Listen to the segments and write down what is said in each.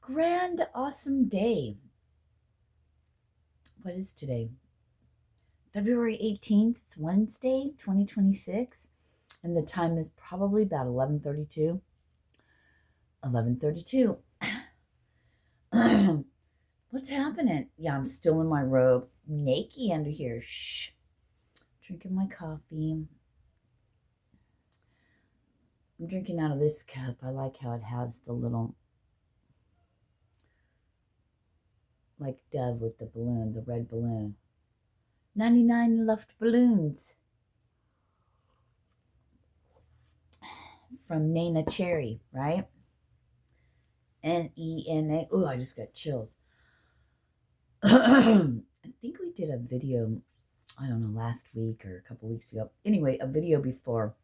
grand, awesome day. What is today? February 18th, Wednesday, 2026. And the time is probably about 11:32. 11:32. What's happening? Yeah, I'm still in my robe. Naked under here. Shh. Drinking my coffee. I'm drinking out of this cup. I like how it has the little, like dove with the balloon, the red balloon. 99 luft balloons. From Nana Cherry, right? Nena. Oh, I just got chills. I think we did a video, I don't know, last week or a couple weeks ago. Anyway, a video before.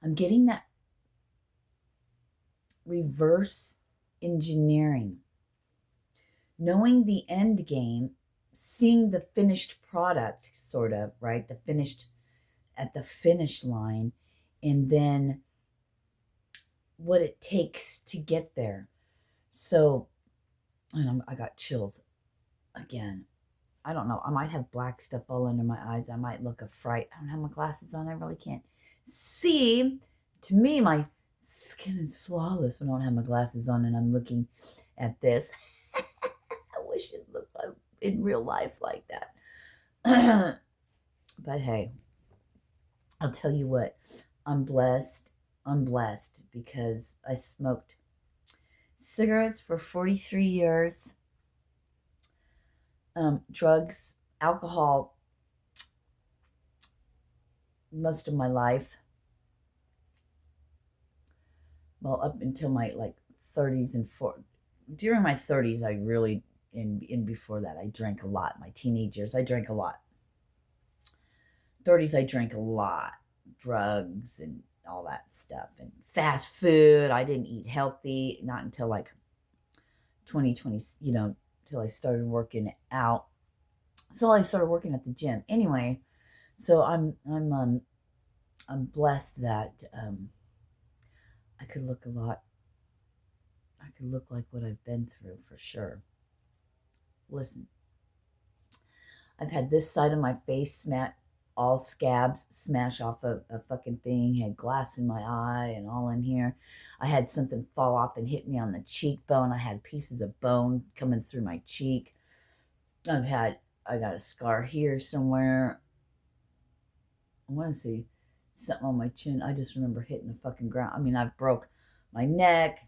I'm getting that reverse engineering. Knowing the end game, seeing the finished product, sort of, right? The finished at the finish line, and then what it takes to get there. So, and I got chills again. I don't know. I might have black stuff all under my eyes. I might look a fright. I don't have my glasses on. I really can't see. To me, my skin is flawless when I don't have my glasses on and I'm looking at this. I wish it looked like in real life like that. But hey, I'll tell you what. I'm blessed. I'm blessed because I smoked cigarettes for 43 years. Drugs, alcohol, most of my life. Well, up until my 30s and 40s. During my 30s, I really, in before that, I drank a lot. My teenage years, I drank a lot. 30s, I drank a lot. Drugs and all that stuff. And fast food. I didn't eat healthy, not until 2020, till I started working out. So I started working at the gym. Anyway, so I'm blessed that I could look a lot. I could look like what I've been through for sure. Listen, I've had this side of my face all scabs smash off a fucking thing, had glass in my eye and all in here. I had something fall off and hit me on the cheekbone. I had pieces of bone coming through my cheek. I got a scar here somewhere. I want to see something on my chin. I just remember hitting the fucking ground. I mean, I've broke my neck,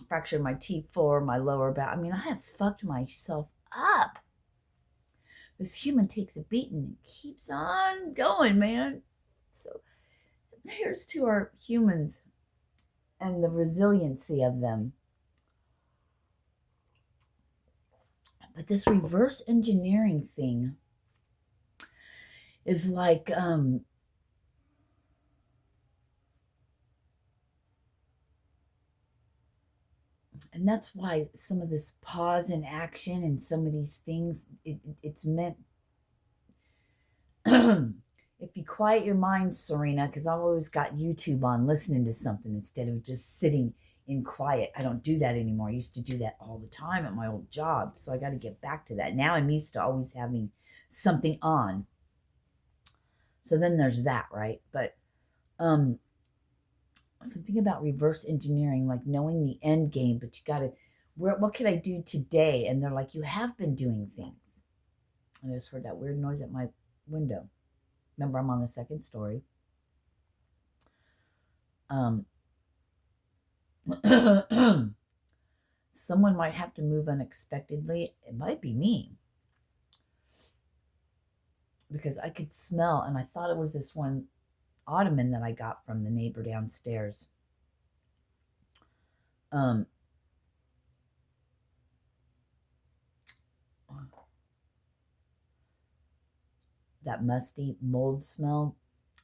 fractured my T4, my lower back. I mean, I have fucked myself up. This human takes a beating and keeps on going, man. So here's to our humans and the resiliency of them. But this reverse engineering thing is like, and that's why some of this pause in action and some of these things, it's meant. If you quiet your mind, Sirena, because I've always got YouTube on listening to something instead of just sitting in quiet. I don't do that anymore. I used to do that all the time at my old job. So I got to get back to that. Now I'm used to always having something on. So then there's that, right? But something about reverse engineering, like knowing the end game, but you got to, what can I do today? And they're like, you have been doing things. And I just heard that weird noise at my window. Remember, I'm on the second story. Someone might have to move unexpectedly. It might be me. Because I could smell, and I thought it was this one ottoman that I got from the neighbor downstairs. That musty mold smell,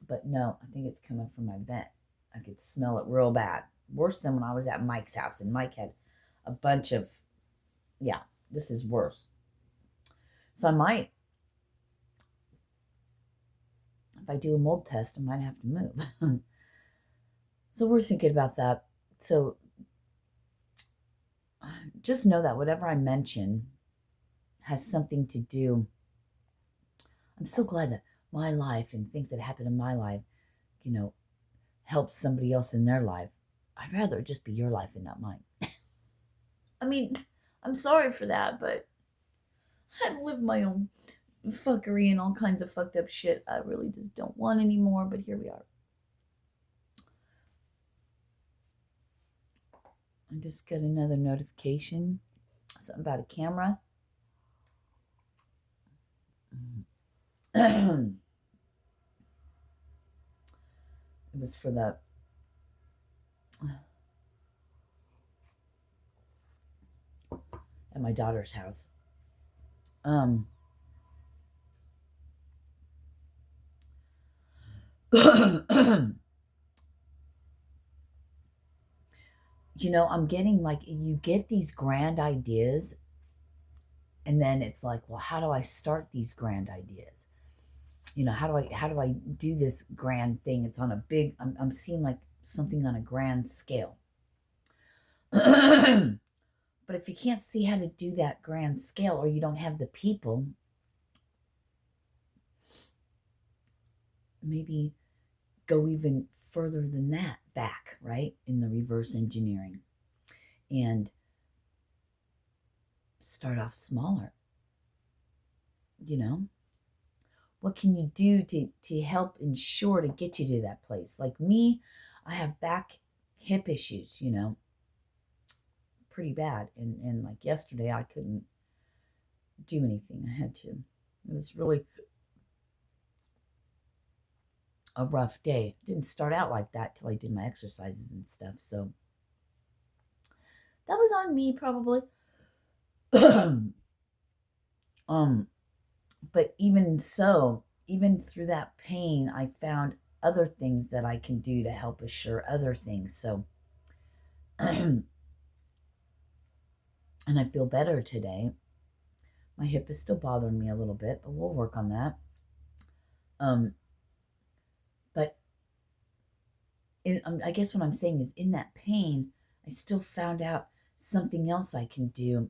but no, I think it's coming from my vent. I could smell it real bad, worse than when I was at Mike's house, and Mike had a bunch of, yeah, this is worse. So I might, if I do a mold test, I might have to move. So we're thinking about that. So just know that whatever I mention has something to do. I'm so glad that my life and things that happen in my life, helps somebody else in their life. I'd rather it just be your life and not mine. I mean, I'm sorry for that, but I've lived my own fuckery and all kinds of fucked up shit I really just don't want anymore, but here we are. I just got another notification. Something about a camera. It was for the at my daughter's house. I'm getting like, you get these grand ideas, and then it's like, well, how do I start these grand ideas? How do I do this grand thing? It's on a big, I'm seeing like something on a grand scale. But if you can't see how to do that grand scale, or you don't have the people, maybe go even further than that back, right? In the reverse engineering, and start off smaller. What can you do to help ensure to get you to that place? Like me, I have back hip issues, pretty bad. And like yesterday, I couldn't do anything. I had to. It was really a rough day. It didn't start out like that till I did my exercises and stuff. So that was on me, probably. But even so, even through that pain, I found other things that I can do to help assure other things. So, and I feel better today. My hip is still bothering me a little bit, but we'll work on that. But I guess what I'm saying is, in that pain, I still found out something else I can do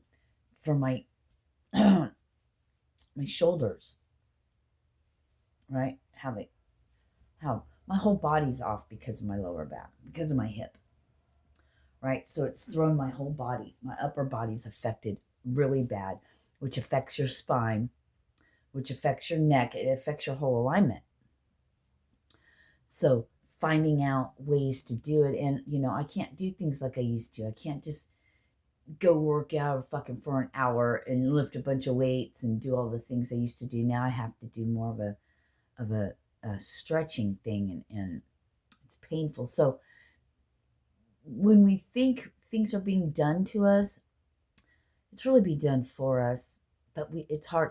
for my my shoulders, right? How my whole body's off because of my lower back, because of my hip, right? So it's thrown my whole body. My upper body's affected really bad, which affects your spine, which affects your neck. It affects your whole alignment. So finding out ways to do it, and I can't do things like I used to. I can't just go work out fucking for an hour and lift a bunch of weights and do all the things I used to do. Now I have to do more of a stretching thing, and it's painful. So when we think things are being done to us, it's really being done for us. But it's hard.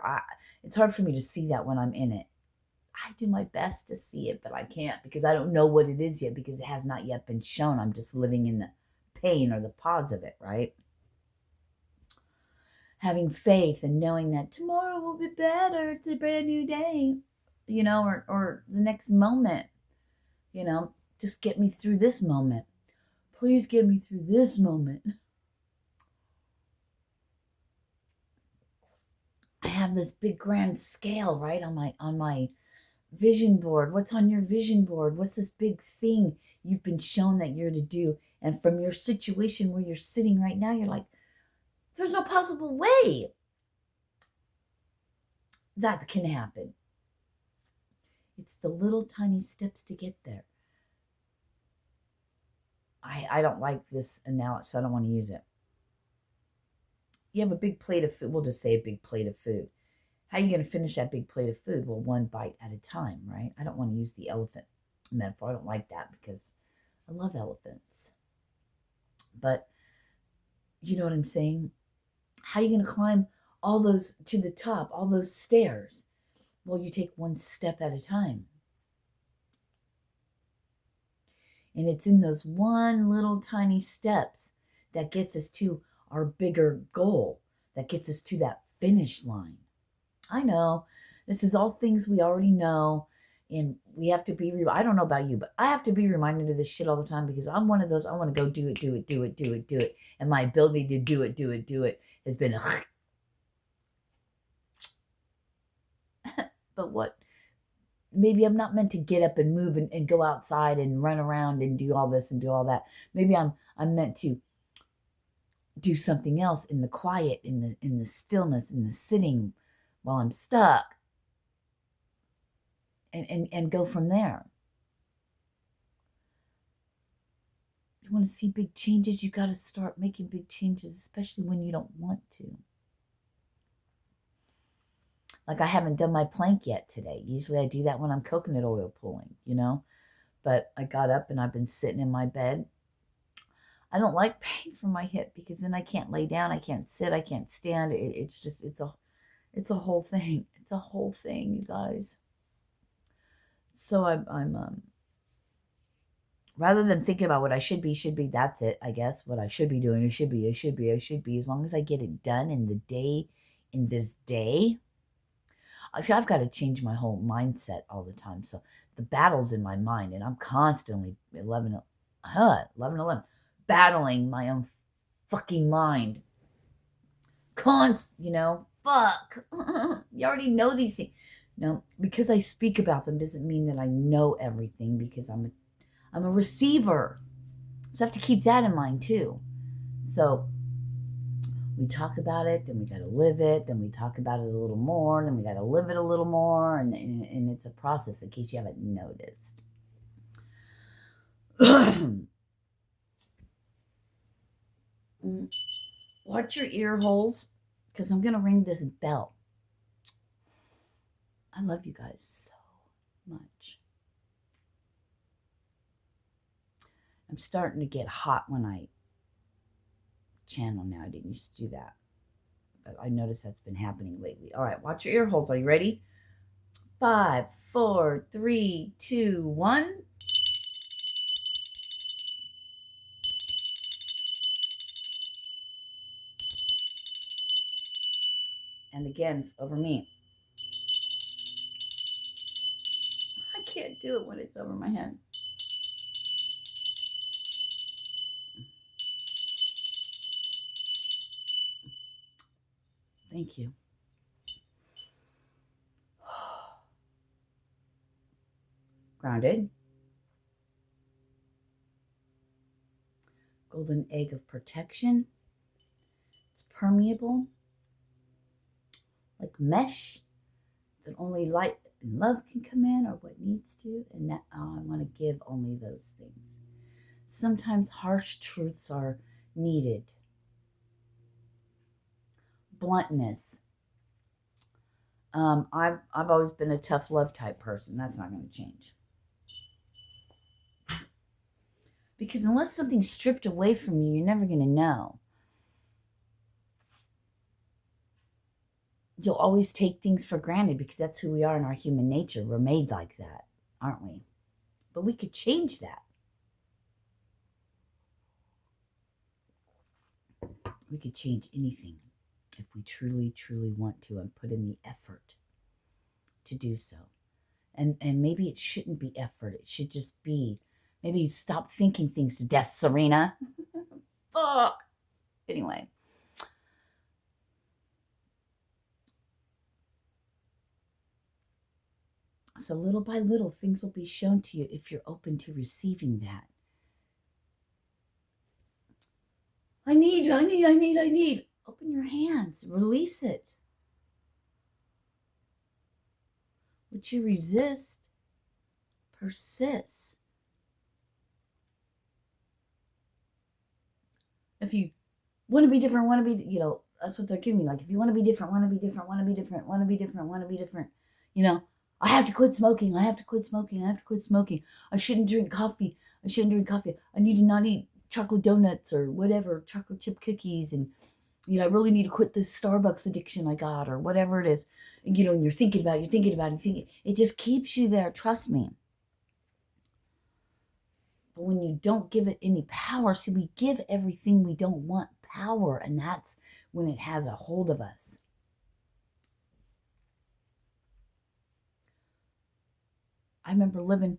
It's hard for me to see that when I'm in it. I do my best to see it, but I can't, because I don't know what it is yet, because it has not yet been shown. I'm just living in the pain or the pause of it, right? Having faith and knowing that tomorrow will be better. It's a brand new day, or the next moment, just get me through this moment. Please get me through this moment. I have this big grand scale, right, on my vision board. What's on your vision board? What's this big thing you've been shown that you're to do? And from your situation where you're sitting right now, you're like, there's no possible way that can happen. It's the little tiny steps to get there. I don't like this analogy, so I don't want to use it. You have a big plate of food. We'll just say a big plate of food. How are you going to finish that big plate of food? Well, one bite at a time, right? I don't want to use the elephant metaphor. I don't like that, because I love elephants. But you know what I'm saying? How are you going to climb all those to the top, all those stairs? Well, you take one step at a time. And it's in those one little tiny steps that gets us to our bigger goal, that gets us to that finish line. I know this is all things we already know, And we have to be, I don't know about you, but I have to be reminded of this shit all the time because I'm one of those, I want to go do it, do it, do it, do it, do it. And my ability to do it, do it, do it has been, but what? Maybe I'm not meant to get up and move and go outside and run around and do all this and do all that. Maybe I'm meant to do something else in the quiet, in the stillness, in the sitting while I'm stuck. And go from there. You want to see big changes, you got to start making big changes, especially when you don't want to. Like I haven't done my plank yet today. Usually I do that when I'm coconut oil pulling, But I got up and I've been sitting in my bed. I don't like pain from my hip because then I can't lay down, I can't sit, I can't stand. It's a whole thing. It's a whole thing, you guys. So I'm rather than thinking about what I should be, that's it, I guess. What I should be doing, I should be. As long as I get it done in this day. See, I've got to change my whole mindset all the time. So the battle's in my mind, and I'm constantly 11, battling my own fucking mind. Fuck. You already know these things. Now, because I speak about them doesn't mean that I know everything, because I'm a receiver. So I have to keep that in mind too. So we talk about it, then we got to live it, then we talk about it a little more, then we got to live it a little more, and it's a process in case you haven't noticed. Watch your ear holes, because I'm going to ring this bell. I love you guys so much. I'm starting to get hot when I channel now. I didn't used to do that, but I noticed that's been happening lately. All right, watch your ear holes. Are you ready? 5, 4, 3, 2, 1. And again, over me. I can't do it when it's over my head. Thank you. Grounded. Golden egg of protection. It's permeable, like mesh that only light and love can come in, or what needs to. And that I want to give only those things. Sometimes harsh truths are needed. Bluntness. I've always been a tough love type person. That's not going to change. Because unless something's stripped away from you, you're never going to know. You'll always take things for granted because that's who we are in our human nature. We're made like that, aren't we? But we could change that. We could change anything if we truly, truly want to and put in the effort to do so. And maybe it shouldn't be effort. It should just be, maybe stop thinking things to death, Sirena. Fuck. Anyway. So little by little, things will be shown to you if you're open to receiving that. I need. Open your hands. Release it. What you resist persists. If you want to be different, that's what they're giving me. Like, if you want to be different, want to be different, I have to quit smoking. I shouldn't drink coffee. I need to not eat chocolate donuts or whatever, chocolate chip cookies. And, I really need to quit this Starbucks addiction I got, or whatever it is. And you're thinking about it. It just keeps you there. Trust me. But when you don't give it any power, see, we give everything we don't want power, and that's when it has a hold of us. I remember living,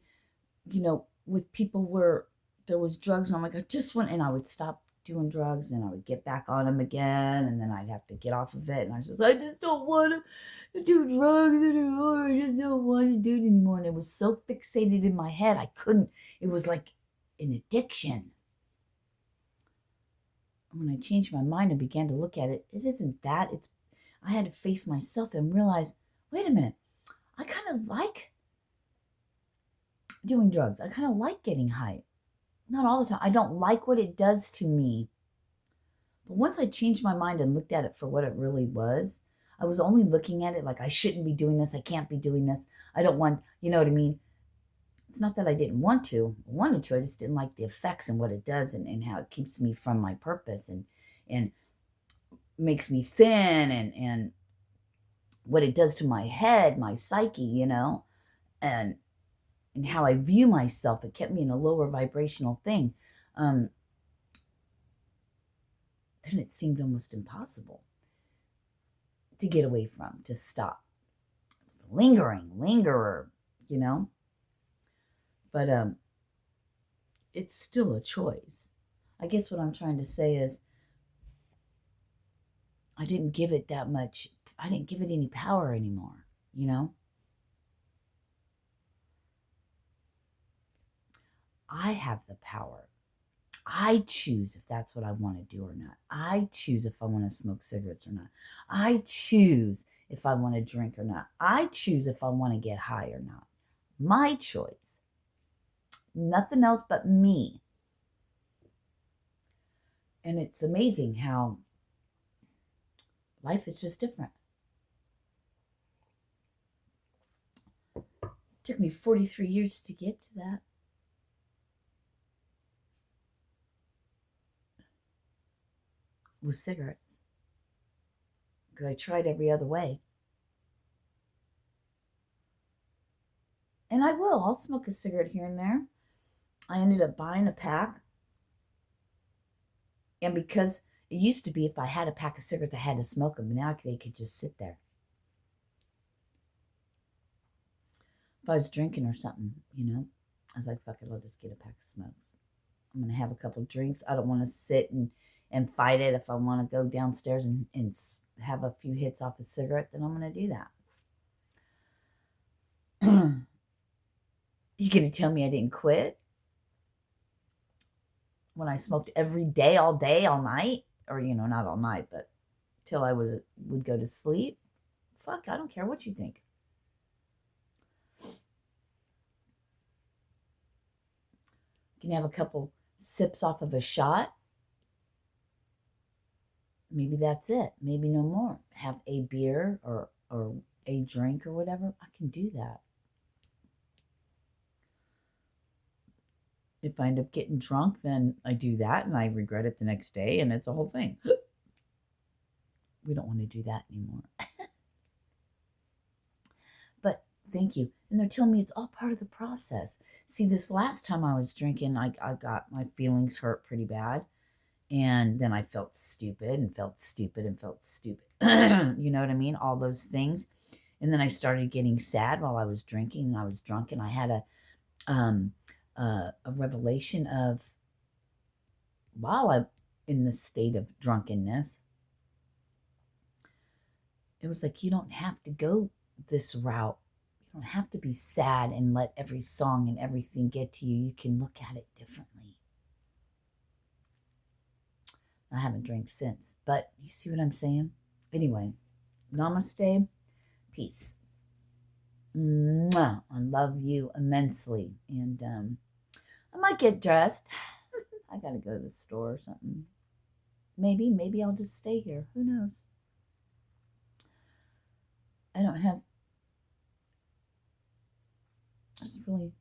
with people where there was drugs, and I'm like, I just want, and I would stop doing drugs, and I would get back on them again, and then I'd have to get off of it, and I just don't want to do drugs anymore. I just don't want to do it anymore. And it was so fixated in my head, I couldn't. It was like an addiction. When I changed my mind and began to look at it, it isn't that. I had to face myself and realize, wait a minute, I kind of like doing drugs. I kind of like getting high. Not all the time. I don't like what it does to me. But once I changed my mind and looked at it for what it really was, I was only looking at it like I shouldn't be doing this. I can't be doing this. I don't want, you know what I mean? It's not that I didn't want to. I wanted to. I just didn't like the effects and what it does and how it keeps me from my purpose and makes me thin and what it does to my head, my psyche, and how I view myself. It kept me in a lower vibrational thing. Then it seemed almost impossible to get away from, to stop. It was lingerer, But it's still a choice. I guess what I'm trying to say is I didn't give it that much. I didn't give it any power anymore, I have the power. I choose if that's what I want to do or not. I choose if I want to smoke cigarettes or not. I choose if I want to drink or not. I choose if I want to get high or not. My choice. Nothing else but me. And it's amazing how life is just different. It took me 43 years to get to that. With cigarettes. Because I tried every other way. And I'll smoke a cigarette here and there. I ended up buying a pack. And because it used to be if I had a pack of cigarettes, I had to smoke them. But now they could just sit there. If I was drinking or something, I was like, fuck it, I'll just get a pack of smokes. I'm going to have a couple of drinks. I don't want to sit and fight it. If I want to go downstairs and have a few hits off a cigarette, then I'm going to do that. You going to tell me I didn't quit? When I smoked every day, all night, or, not all night, but till I would go to sleep. Fuck, I don't care what you think. You can have a couple sips off of a shot. Maybe that's it. Maybe no more. Have a beer or a drink or whatever. I can do that. If I end up getting drunk, then I do that and I regret it the next day and it's a whole thing. We don't want to do that anymore. But thank you. And they're telling me it's all part of the process. See, this last time I was drinking, I got my feelings hurt pretty bad. And then I felt stupid and felt stupid and felt stupid. You know what I mean? All those things. And then I started getting sad while I was drinking and I was drunk and I had a revelation of, while I'm in the state of drunkenness, it was like, you don't have to go this route. You don't have to be sad and let every song and everything get to you. You can look at it differently. I haven't drank since, but you see what I'm saying? Anyway, namaste, peace. Mwah. I love you immensely. And I might get dressed. I gotta go to the store or something. Maybe I'll just stay here. Who knows? I don't have, there's really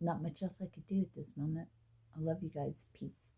not much else I could do at this moment. I love you guys. Peace.